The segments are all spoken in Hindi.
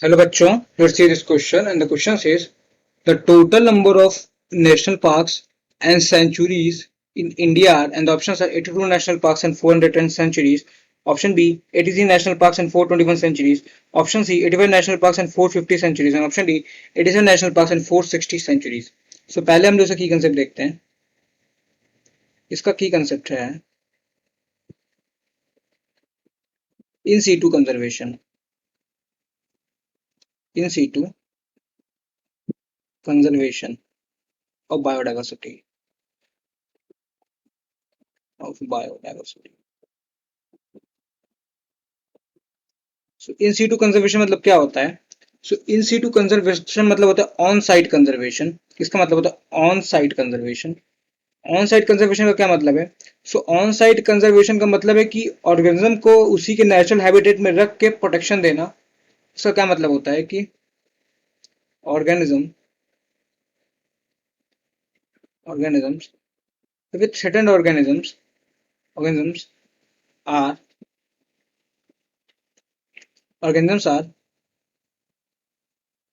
Hello bachon, let's see this question and the question says the total number of national parks and sanctuaries in India are, and the options are 82 national parks and 410 sanctuaries. Option B 83 national parks and 421 sanctuaries. Option C 85 national parks and 450 sanctuaries and option D 87 national parks and 460 sanctuaries. So पहले हम जो की कंसेप्ट देखते हैं. इसका की कंसेप्ट है in situ conservation. In situ conservation of biodiversity of biodiversity. So in situ conservation मतलब क्या होता है? सो इन सीटू कंजर्वेशन मतलब होता है ऑन साइट कंजर्वेशन. इसका मतलब होता है on site conservation. On site conservation का क्या मतलब है? सो ऑन साइट कंजर्वेशन का मतलब है कि ऑर्गेनिज्म को उसी के नेचुरल हैबिटेट में रख के प्रोटेक्शन देना. इसका क्या मतलब होता है कि organism organisms with threatened organisms are organisms are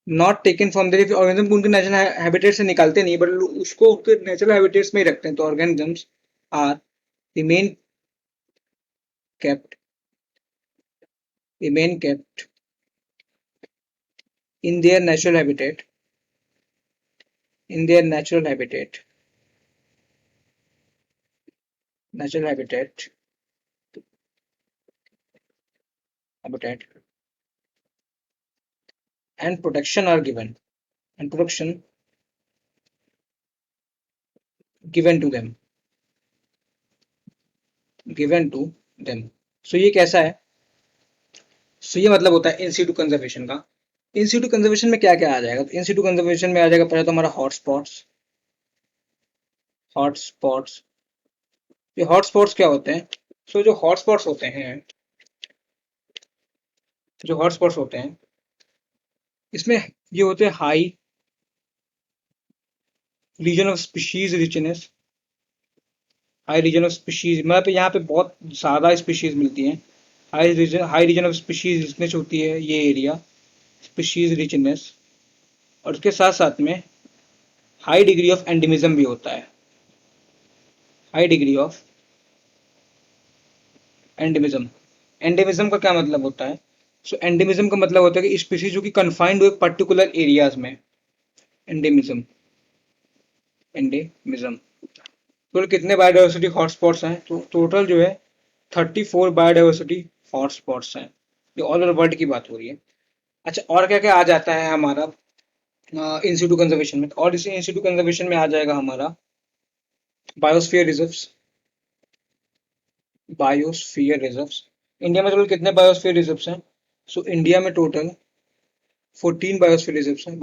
not taken from there. Organism को उनके नेचुरल हैबिटेट से निकालते नहीं बट उसको उसके नेचुरल हैबिटेट्स में ही रखते हैं. तो organisms are remain kept remain kept in their natural habitat in their natural habitat natural habitat habitat and protection are given and protection given to them सो ये कैसा है? सो ये मतलब होता है इन सीटू कंजर्वेशन का. इन सीटू कंजर्वेशन में क्या क्या आ जाएगा? तो इन सीटू कंजर्वेशन में आ जाएगा पहले तो हमारा हॉटस्पॉट्स. ये हॉटस्पॉट्स क्या होते हैं? सो जो हॉटस्पॉट्स होते हैं इसमें ये होते हैं high region of species richness. High region of species मतलब यहाँ पे बहुत ज्यादा स्पीशीज मिलती हैं. High region of species richness होती है ये एरिया, स्पीशीज रिचनेस. और उसके साथ साथ में हाई डिग्री ऑफ एंडेमिज्म भी होता है. High degree of endemism. Endemism का क्या मतलब होता है? सो एंडेमिज्म का मतलब होता है कि स्पीशीज जो कि कन्फाइंड हो एक पर्टिकुलर एरियाज में. एंडेमिज्म टोटल कितने बायोडाइवर्सिटी हॉटस्पॉट्स हैं? तो टोटल जो है 34 बायोडाइवर्सिटी हॉटस्पॉट्स हैं. ये ऑल ओवर वर्ल्ड की बात हो रही है. अच्छा, और क्या क्या आ जाता है हमारा इन सीटू कंजर्वेशन में? और इसी इन सीटू कंजर्वेशन में आ जाएगा हमारा बायोस्फीयर रिजर्व्स. इंडिया में टोटल कितने बायोस्फीयर रिजर्व्स हैं? सो इंडिया में टोटल 14 बायोस्फीयर रिजर्व्स हैं.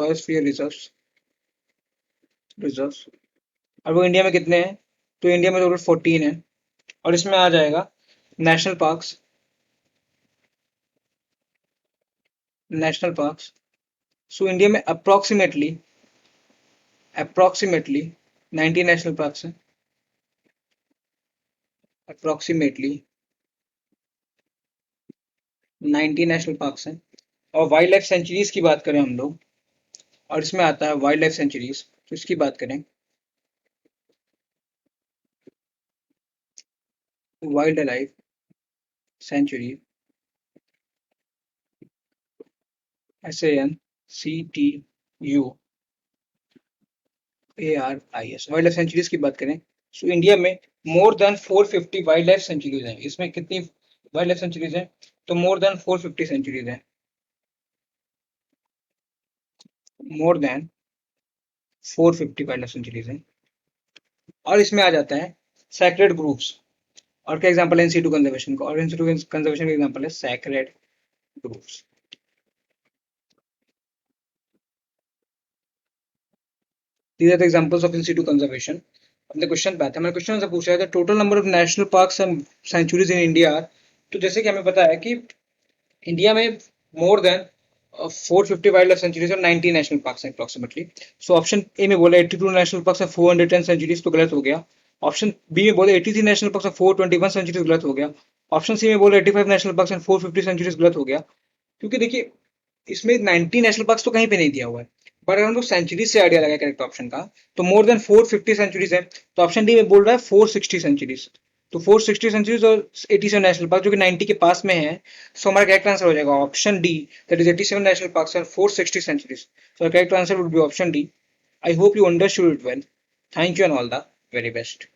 रिजर्व्स और वो इंडिया में कितने हैं? तो इंडिया में टोटल 14 है. और इसमें आ जाएगा नेशनल पार्क्स. सो इंडिया में अप्रोक्सीमेटली 90 नेशनल पार्क्स हैं. अप्रोक्सीमेटली 90 नेशनल पार्क्स हैं. और वाइल्ड लाइफ सेंचुरीज की बात करें हम लोग, और इसमें आता है वाइल्ड लाइफ सेंचुरीज. तो इसकी बात करें, wild life sanctuary SANCTUARIS wild life sanctuaries की बात करें. सो इंडिया में more than 450 wildlife centuries हैं. इसमें कितनी वाइल्ड लाइफ सेंचुरीज हैं? तो मोर देन 450 सेंचुरीज हैं. मोर देन 450 वाइल्ड लाइफ सेंचुरीज हैं. और इसमें आ जाता है सैक्रेड ग्रुप्स. और क्या एग्जांपल है इन सीटू कंजर्वेशन का? और इन सीटू कंजर्वेशन का एग्जांपल है sacred groups. These are the examples of in situ conservation. अपने क्वेश्चन पे आते हैं. मैंने क्वेश्चन से पूछा है the total number of national parks and sanctuaries in India. तो जैसे कि हमें पता है कि इंडिया में more than 450 wildlife sanctuaries और 90 नेशनल पार्क्स हैं अप्रोक्सीमेटली. सो ऑप्शन ए में बोले 82 नेशनल पार्क्स और 410 सेंचुरीज, तो गलत हो गया. ऑप्शन बी में बोले 83 नेशनल पार्क्स और 421 सेंचुरीज, गलत हो गया. ऑप्शन सी में बोले 85 नेशनल पार्क्स एंड 450 सेंचुरीज, गलत हो गया. क्योंकि देखिए इसमें 90 नेशनल पार्क्स तो कहीं पे नहीं दिया हुआ है, बट अगर हम लोग सेंचुरी से आइडिया लगाए करेक्ट ऑप्शन का, तो मोर देन 450 सेंचुरीज है, तो ऑप्शन डी में बोल रहा है 460 सेंचुरीज। तो 460 सेंचुरीज और 87 नेशनल पार्क जो कि 90 के पास में है, सो हमारा करेक्ट आंसर हो जाएगा option D, that is 87 national parks and 460 sanctuaries. So correct answer would be option D. I hope you understood it well. Thank you and all the very best.